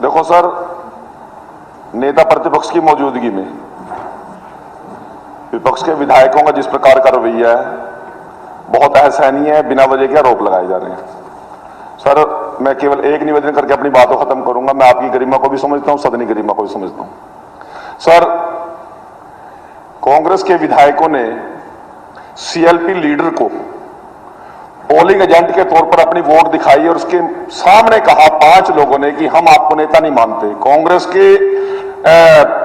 देखो सर, नेता प्रतिपक्ष की मौजूदगी में विपक्ष के विधायकों का जिस प्रकार का रवैया है बहुत असहनीय है। बिना वजह के आरोप लगाए जा रहे हैं। सर, मैं केवल एक निवेदन करके अपनी बातों खत्म करूंगा। मैं आपकी गरिमा को भी समझता हूं, सदन की गरिमा को भी समझता हूं। सर, कांग्रेस के विधायकों ने सीएलपी लीडर को पोलिंग एजेंट के तौर पर अपनी वोट दिखाई और उसके सामने कहा 5 लोगों ने कि हम आपको नेता नहीं मानते। कांग्रेस के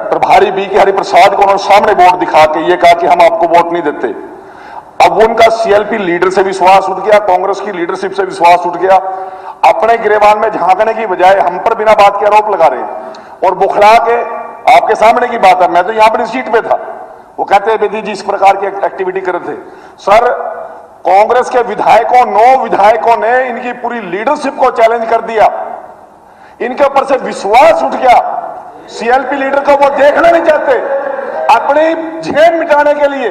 प्रभारी बी.के. हरिप्रसाद को उन्होंने सामने वोट दिखा के ये कहा कि हम आपको वोट नहीं देते। अब उनका सीएलपी लीडर से विश्वास उठ गया, कांग्रेस की लीडरशिप से विश्वास उठ गया। अपने गिरेबान में झांकने की बजाय हम पर बिना बात के आरोप लगा रहे हैं और बुखला के आपके सामने की बात है। मैं तो यहां पर सीट पे था, वो कहते हैं बेदी जी इस प्रकार की एक्टिविटी कर रहे थे। सर, कांग्रेस के विधायकों 9 विधायकों ने इनकी पूरी लीडरशिप को चैलेंज कर दिया। इनके ऊपर से विश्वास उठ गया। सीएलपी लीडर को वो देखना नहीं चाहते। अपनी जेब मिटाने के लिए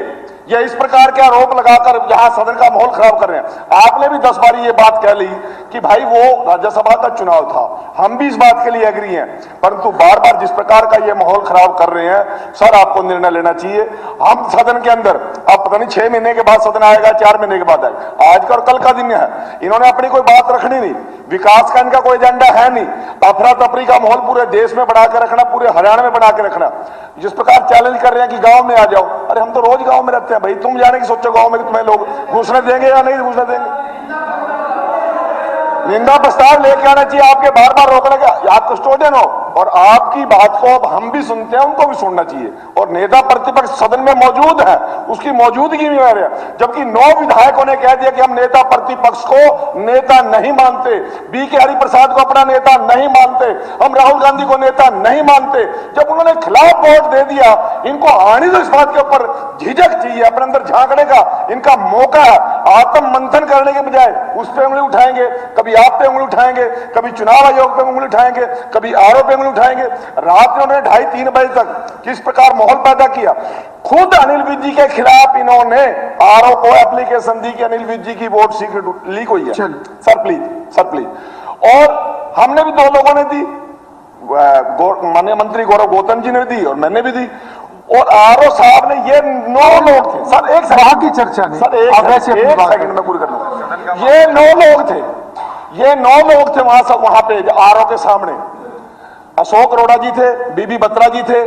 या इस प्रकार के आरोप लगाकर यहां सदन का माहौल खराब कर रहे हैं। आपने भी 10 बार ये बात कह ली कि भाई वो राज्यसभा का चुनाव था, हम भी इस बात के लिए एग्री हैं, परंतु बार बार जिस प्रकार का ये माहौल खराब कर रहे हैं, सर आपको निर्णय लेना चाहिए। हम सदन के अंदर अब पता नहीं 6 महीने के बाद सदन आएगा, 4 महीने के बाद आएगा, आज का और कल का दिन है। इन्होंने अपनी कोई बात रखनी नहीं, विकास का इनका कोई एजेंडा है नहीं। अफरा तफरी का माहौल पूरे देश में बना के रखना, पूरे हरियाणा में बना के रखना। जिस प्रकार चैलेंज कर रहे हैं कि गांव में आ जाओ, अरे हम तो रोज गांव में रहते हैं भाई। तुम जाने की सोचो गांव में कि तुम्हें लोग घुसने देंगे या नहीं घुसने देंगे। निंदा प्रस्ताव लेके आना चाहिए, आपके बार बार रोकने का। आप कस्टोडियन हो और आपकी बात को अब हम भी सुनते हैं, उनको भी सुनना चाहिए। और नेता प्रतिपक्ष सदन में मौजूद है, उसकी मौजूदगी में रहे, जबकि 9 विधायकों ने कह दिया कि हम नेता प्रतिपक्ष को नेता नहीं मानते, बी.के. हरिप्रसाद को अपना नेता नहीं मानते, हम राहुल गांधी को नेता नहीं मानते। जब उन्होंने खिलाफ वोट दे दिया, इनको आने दो। इस बात के ऊपर झिझक चाहिए, अपने अंदर झांकने का इनका मौका है। आत्म मंथन करने के बजाय उस पर उंगली उठाएंगे, कभी आप पे उंगली उठाएंगे, कभी चुनाव आयोग पे उंगली उठाएंगे, कभी आरोप पे उंगली उठाएंगे। रात में उन्होंने 2:30-3 बजे तक किस प्रकार माहौल पैदा किया। खुद अनिल विज जी के खिलाफ इन्होंने आरोप एप्लीकेशन दी कि अनिल विज जी की वोट सीक्रेट लीक हुई है। Sir please, sir please. और हमने भी 2 लोगों ने दी, माननीय मंत्री गौरव गौतम जी ने दी और मैंने भी दी। और आरओ साहब ने, ये 9 लोग थे। सर एक सेकंड की चर्चा नहीं, सर एक सेकंड में पूरी कर लूंगा। ये 9 लोग थे, ये 9 लोग थे वहां पे आरओ के सामने। अशोक अरोड़ा जी थे, बीबी बत्रा जी थे,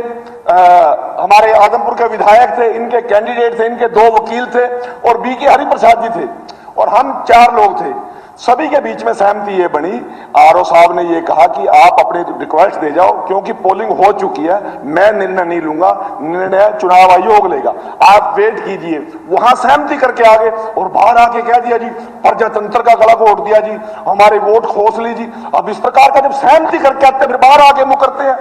हमारे आदमपुर के विधायक थे, इनके कैंडिडेट थे, इनके 2 वकील थे और बी.के. हरिप्रसाद जी थे और हम 4 लोग थे। सभी के बीच में सहमति ये बनी, आरओ साहब ने ये कहा कि आप अपने रिक्वेस्ट दे जाओ क्योंकि पोलिंग हो चुकी है, मैं निर्णय नहीं लूंगा, निर्णय चुनाव आयोग लेगा, आप वेट कीजिए। वहां सहमति करके आ गए और बाहर आके कह दिया जी प्रजातंत्र का गला घोट दिया जी, हमारे वोट खोस लीजिए। अब इस प्रकार का जब सहमति करके आते हैं फिर बाहर आके मुकरते हैं।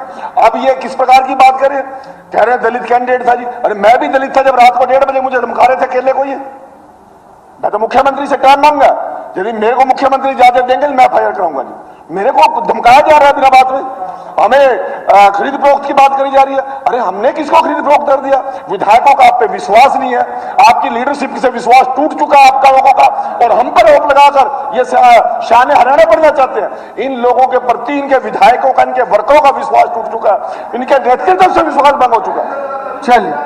अब ये किस प्रकार की बात करें, कह रहे हैं दलित कैंडिडेट था जी। अरे मैं भी दलित था जब रात को 1:30 बजे मुझे धमका रहे थे अकेले को। ये मैं तो मुख्यमंत्री से टाइम मांगा, यदि मेरे को मुख्यमंत्री इजाजत देंगे मैं फायर कराऊंगा जी। मेरे को धमकाया जा रहा है बिना बात में, हमें खरीद फरोख्त की बात करी जा रही है। अरे हमने किसको खरीद फरोख्त कर दिया? विधायकों का आप पे विश्वास नहीं है, आपकी लीडरशिप से विश्वास टूट चुका है आपका लोगों का, और हम पर आरोप लगाकर ये शान हरियाणा बनना चाहते हैं। इन लोगों के प्रति, इनके विधायकों का, इनके वर्करों का विश्वास टूट चुका है, इनके नेतृत्व से विश्वास भंग हो चुका है। चलिए।